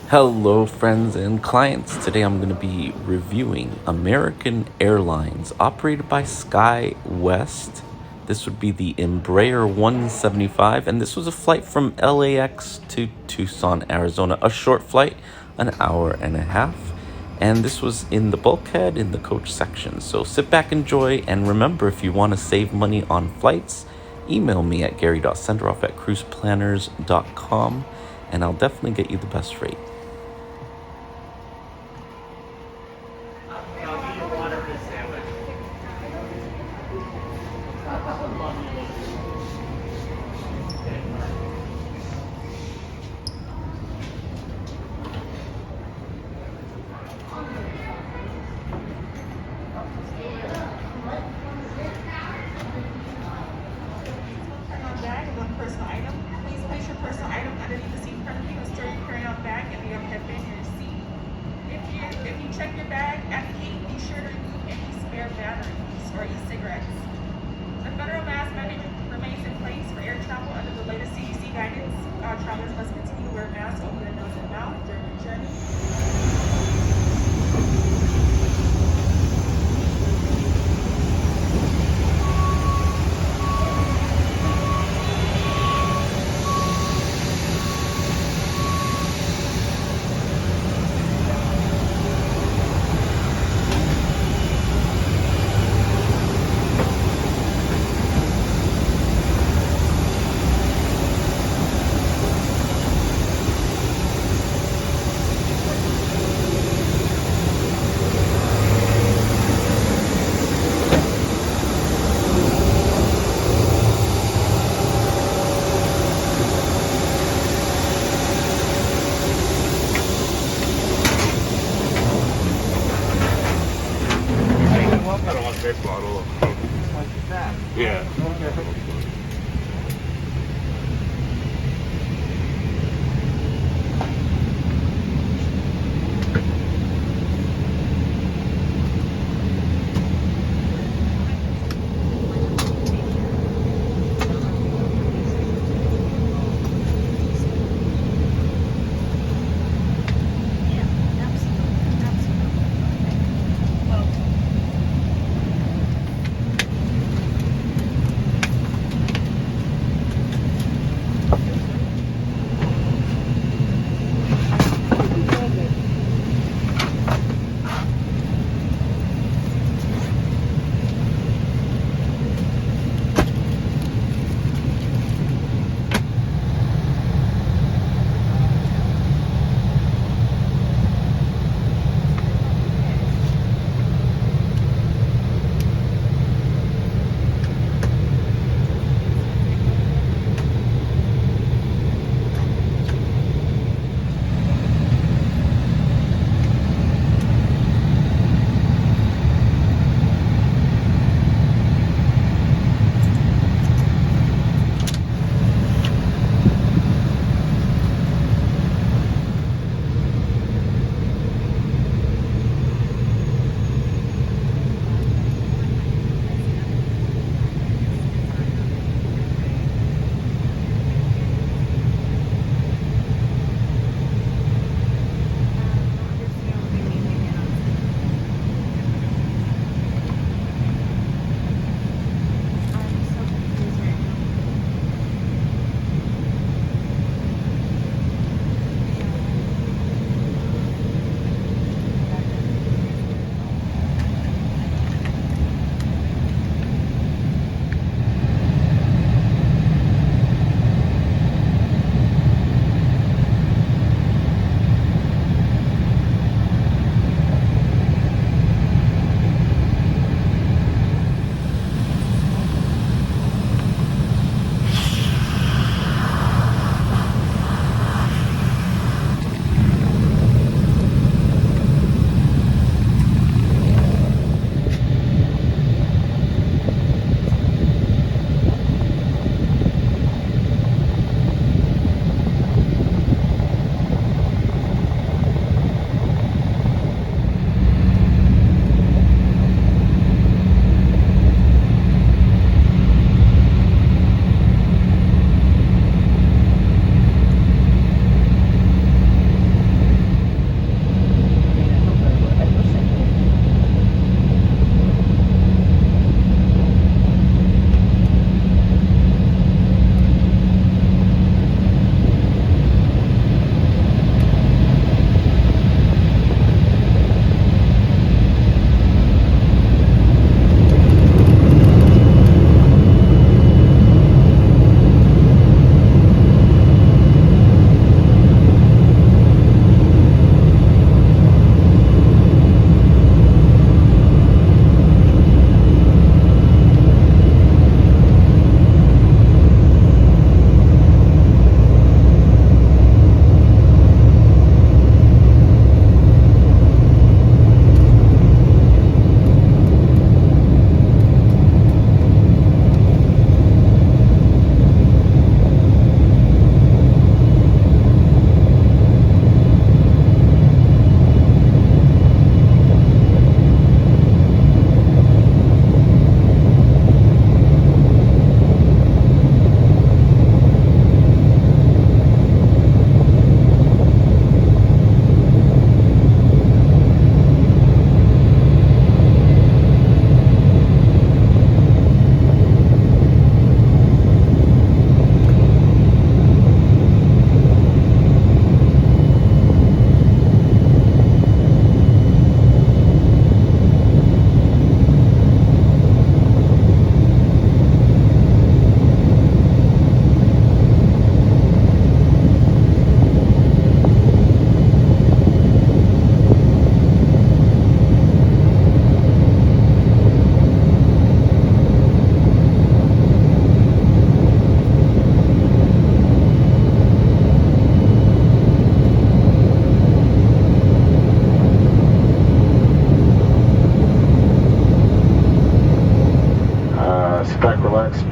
Hello, friends and clients. Today I'm going to be reviewing American Airlines, operated by SkyWest. This would be the Embraer 175, and this was a flight from LAX to Tucson, Arizona. A short flight, an hour and a half. And this was in the bulkhead in the coach section. So sit back, enjoy, and remember, if you want to save money on flights, email me at gary.senderoff@cruiseplanners.com, and I'll definitely get you the best rate. Personal item. Please place your personal item underneath the seat in front of you and store your carry-on bag and the overhead bin in your seat. If you check your bag at the gate, be sure to remove any spare batteries or e-cigarettes. The federal mask mandate remains in place for air travel under the latest CDC guidance. All travelers must continue to wear masks over their nose and mouth during the journey. I don't want a big bottle. Yeah.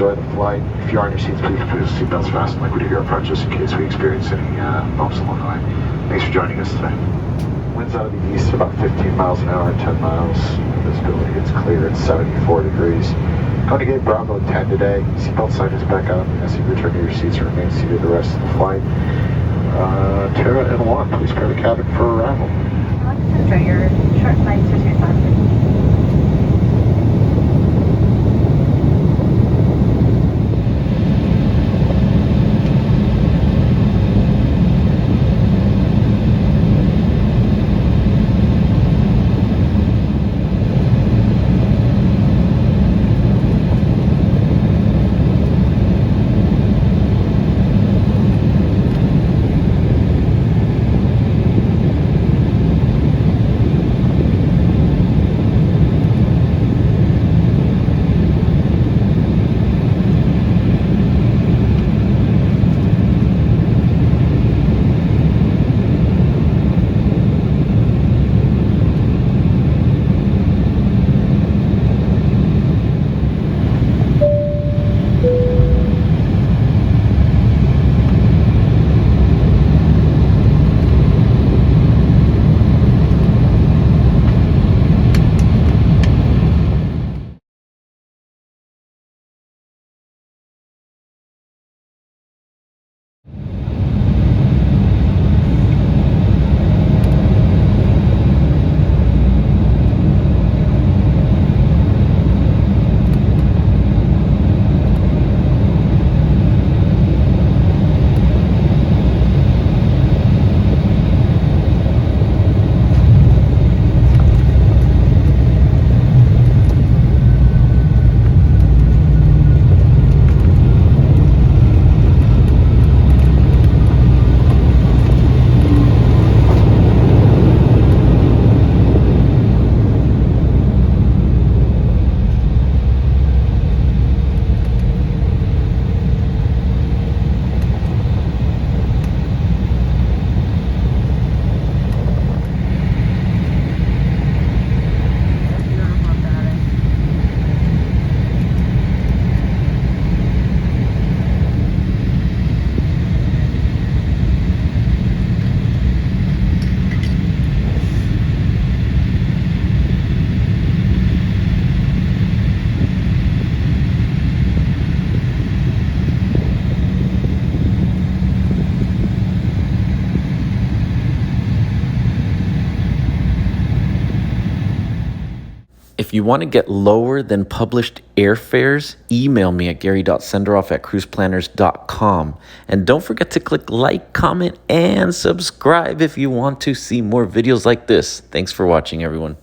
enjoy the flight. If you are in your seats, please put your seatbelts fastened like we do here up front, just in case we experience any bumps along the way. Thanks for joining us today. Winds out of the east at about 15 miles an hour, 10 miles. Visibility gets clear at 74 degrees. Going to gate Bravo 10 today. Seatbelt sign is back on. As you return to your seats and remain seated the rest of the flight. Tara and Juan, please prepare the cabin for arrival. Alexandra, your short flights with your thoughts. If you want to get lower than published airfares, email me at gary.senderoff@cruiseplanners.com. And don't forget to click like, comment, and subscribe if you want to see more videos like this. Thanks for watching, everyone.